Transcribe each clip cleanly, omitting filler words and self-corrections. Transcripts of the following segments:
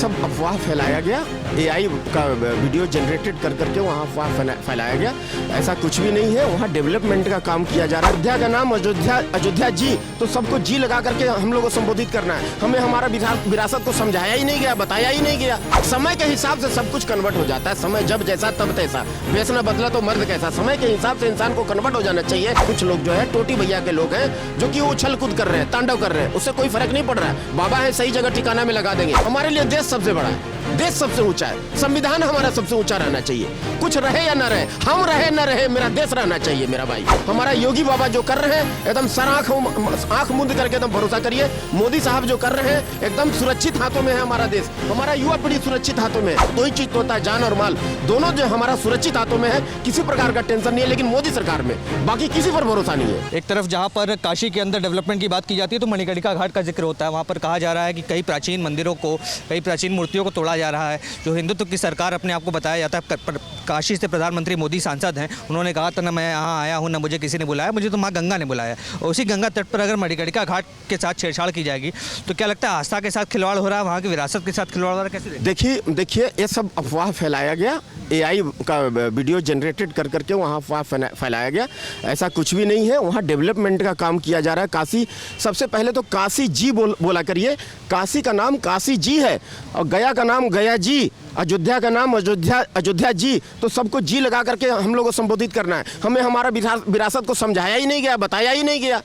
सब अफवाह फैलाया गया, एआई का वीडियो जनरेटेड कर करके वहाँ अफवाह फैलाया गया। ऐसा कुछ भी नहीं है। वहाँ डेवलपमेंट का काम किया जा रहा है। अयोध्या का नाम अयोध्या जी, तो सबको जी लगा करके हम लोग को संबोधित करना है। हमें हमारा विरासत को समझाया ही नहीं गया, बताया ही नहीं गया। समय के हिसाब से सब कुछ कन्वर्ट हो जाता है। समय जब जैसा तब तैसा, वेश न बदला तो मर्द कैसा। समय के हिसाब से इंसान को कन्वर्ट हो जाना चाहिए। कुछ लोग जो है टोटी भैया के लोग हैं जो कि वो उछल कूद कर रहे हैं, तांडव कर रहे हैं, उससे कोई फर्क नहीं पड़ रहा है। बाबा है, सही जगह ठिकाना में लगा देंगे। हमारे लिए देश सबसे बड़ा है, देश सबसे ऊंचा है, संविधान हमारा सबसे ऊंचा रहना चाहिए। कुछ रहे या न रहे, हम रहे न रहे, मेरा देश रहना चाहिए मेरा भाई। हमारा योगी बाबा जो कर रहे हैं एकदम सर आंख मूंद करके एकदम भरोसा करिए। मोदी साहब जो कर रहे हैं एकदम सुरक्षित हाथों में है हमारा देश। हमारा युवा पीढ़ी सुरक्षित हाथों में है। दो ही चीज होता है, जान और माल, दोनों जो हमारा सुरक्षित हाथों में है। किसी प्रकार का टेंशन नहीं है, लेकिन मोदी सरकार में बाकी किसी पर भरोसा नहीं है। एक तरफ जहाँ पर काशी के अंदर डेवलपमेंट की बात की जाती है तो मणिकर्णिका घाट का जिक्र होता है। वहाँ पर कहा जा रहा है कि कई प्राचीन मंदिरों को, कई प्राचीन मूर्तियों को तोड़ा जा रहा है। जो हिंदुत्व की सरकार अपने आप को बताया जाता है। काशी से प्रधानमंत्री मोदी सांसद हैं, उन्होंने कहा था ना मैं यहाँ आया हूँ, ना मुझे किसी ने बुलाया, मुझे तो माँ गंगा ने बुलाया। और उसी गंगा तट पर अगर मणिकर्णिका घाट के साथ छेड़छाड़ की जाएगी तो क्या लगता है आस्था के साथ खिलवाड़ हो रहा है, वहाँ की विरासत के साथ खिलवाड़ हो रहा है? कैसे देखिए ये सब अफवाह फैलाया गया, एआई का वीडियो जनरेटेड कर करके वहाँ अफवाह फैलाया गया। ऐसा कुछ भी नहीं है। वहाँ डेवलपमेंट का काम किया जा रहा है। काशी, सबसे पहले तो काशी जी बोला करिए। काशी का नाम काशी जी है और गया का नाम गया जी, अयोध्या का नाम अयोध्या जी, तो सबको जी लगा करके हम लोग को संबोधित करना है। हमें हमारा विरासत को समझाया ही नहीं गया, बताया ही नहीं गया।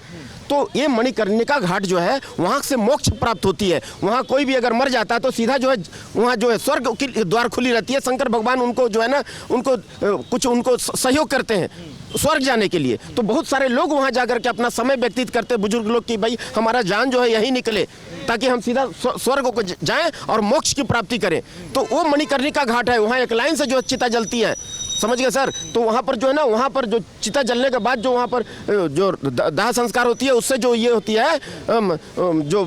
तो ये मणिकर्णिका घाट जो है वहाँ से मोक्ष प्राप्त होती है। वहाँ कोई भी अगर मर जाता है तो सीधा जो है वहाँ जो है स्वर्ग की द्वार खुली रहती है। शंकर भगवान उनको जो है ना उनको सहयोग करते हैं स्वर्ग जाने के लिए। तो बहुत सारे लोग वहाँ जाकर के अपना समय व्यतीत करते हैं, बुजुर्ग लोग, कि भाई हमारा जान जो है यही निकले ताकि हम सीधा स्वर्ग को जाएं और मोक्ष की प्राप्ति करें। तो वो मणिकर्णिका घाट है। वहाँ एक लाइन से जो चिता जलती है, समझ गए सर। तो वहाँ पर जो है ना, वहाँ पर जो चिता जलने के बाद जो वहाँ पर जो दाह संस्कार होती है, उससे जो ये होती है जो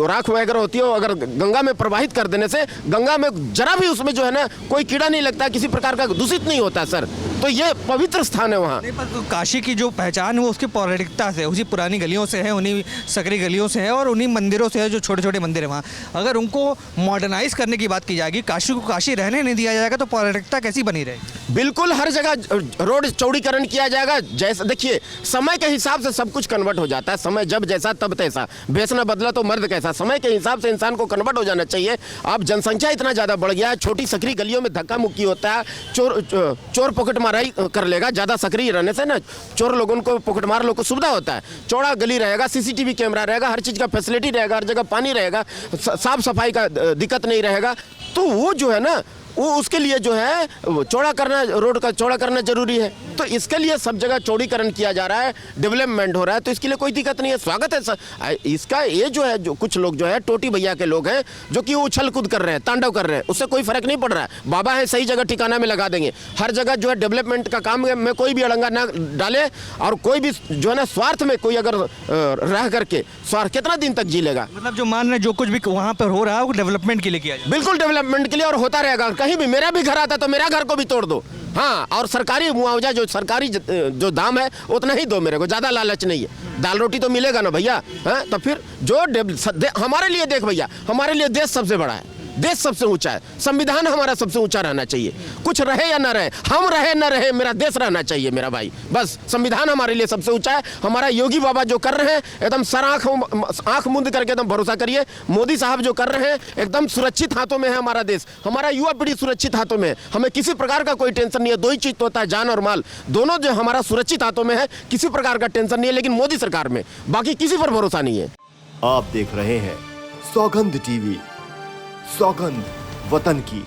राख वगैरह होती है, अगर गंगा में प्रवाहित कर देने से गंगा में जरा भी उसमें जो है ना कोई कीड़ा नहीं लगता, किसी प्रकार का दूषित नहीं होता सर। तो ये पवित्र स्थान है वहाँ। काशी की जो पहचान है वो उसकी पौराणिकता से, उसी पुरानी गलियों से है, उन्हीं सकरी गलियों से है और उन्हीं मंदिरों से है जो छोटे छोटे मंदिर है वहाँ। अगर उनको मॉडर्नाइज करने की बात की जाएगी, काशी को काशी रहने नहीं दिया जाएगा तो पौराणिकता कैसी बनी रहेगी? बिल्कुल हर जगह रोड चौड़ीकरण किया जाएगा। जैसा देखिए समय के हिसाब से सब कुछ कन्वर्ट हो जाता है। समय जब जैसा तब तैसा, वेश न बदला तो मर्द कैसा। समय के हिसाब से इंसान को कन्वर्ट हो जाना चाहिए। अब जनसंख्या इतना ज़्यादा बढ़ गया है, छोटी सकरी गलियों में धक्का मुक्की होता है, चोर पॉकेट माराई कर लेगा। ज़्यादा सक्रिय रहने से ना चोर लोगों को, पॉकेट मार लोग को सुविधा होता है। चौड़ा गली रहेगा, सीसीटीवी कैमरा रहेगा, हर चीज़ का फैसिलिटी रहेगा, हर जगह पानी रहेगा, साफ सफाई का दिक्कत नहीं रहेगा। तो वो जो है ना वो उसके लिए जो है चौड़ा करना, रोड का चौड़ा करना जरूरी है। तो इसके लिए सब जगह चौड़ीकरण किया जा रहा है, डेवलपमेंट हो रहा है। तो इसके लिए कोई दिक्कत नहीं है, स्वागत है सर इसका। ये जो है जो कुछ लोग जो है टोटी भैया के लोग हैं जो कि वो उछल कूद कर रहे हैं, तांडव कर रहे हैं, उससे कोई फर्क नहीं पड़ रहा है। बाबा है, सही जगह ठिकाना में लगा देंगे। हर जगह जो है डेवलपमेंट का काम में कोई भी अड़ंगा ना डाले और कोई भी जो है ना स्वार्थ में कोई अगर रह करके स्वार्थ कितना दिन तक जी लेगा। मतलब जो मान रहे जो कुछ भी वहाँ पर हो रहा है वो डेवलपमेंट के लिए किया जाए। बिल्कुल डेवलपमेंट के लिए और होता रहेगा। कहीं भी मेरा भी घर आता तो मेरा घर को भी तोड़ दो। हाँ, और सरकारी मुआवजा जो सरकारी जो दाम है उतना ही दो मेरे को, ज़्यादा लालच नहीं है। दाल रोटी तो मिलेगा ना भैया। हाँ, तो फिर जो हमारे लिए देख भैया, हमारे लिए देश सबसे बड़ा है, देश सबसे ऊंचा है, संविधान हमारा सबसे ऊंचा रहना चाहिए। कुछ रहे या ना रहे, हम रहे न रहे, मेरा देश रहना चाहिए मेरा भाई। बस संविधान हमारे लिए सबसे ऊंचा है। हमारा योगी बाबा जो कर रहे हैं एकदम सर आंख मूंद करके एकदम भरोसा करिए। मोदी साहब जो कर रहे हैं एकदम सुरक्षित हाथों में है हमारा देश। हमारा युवा पीढ़ी सुरक्षित हाथों में है। हमें किसी प्रकार का कोई टेंशन नहीं है। दो ही चीज होता है, जान और माल, दोनों जो हमारा सुरक्षित हाथों में है। किसी प्रकार का टेंशन नहीं है, लेकिन मोदी सरकार में बाकी किसी पर भरोसा नहीं है। आप देख रहे हैं सौगंध टीवी, सौगंध वतन की।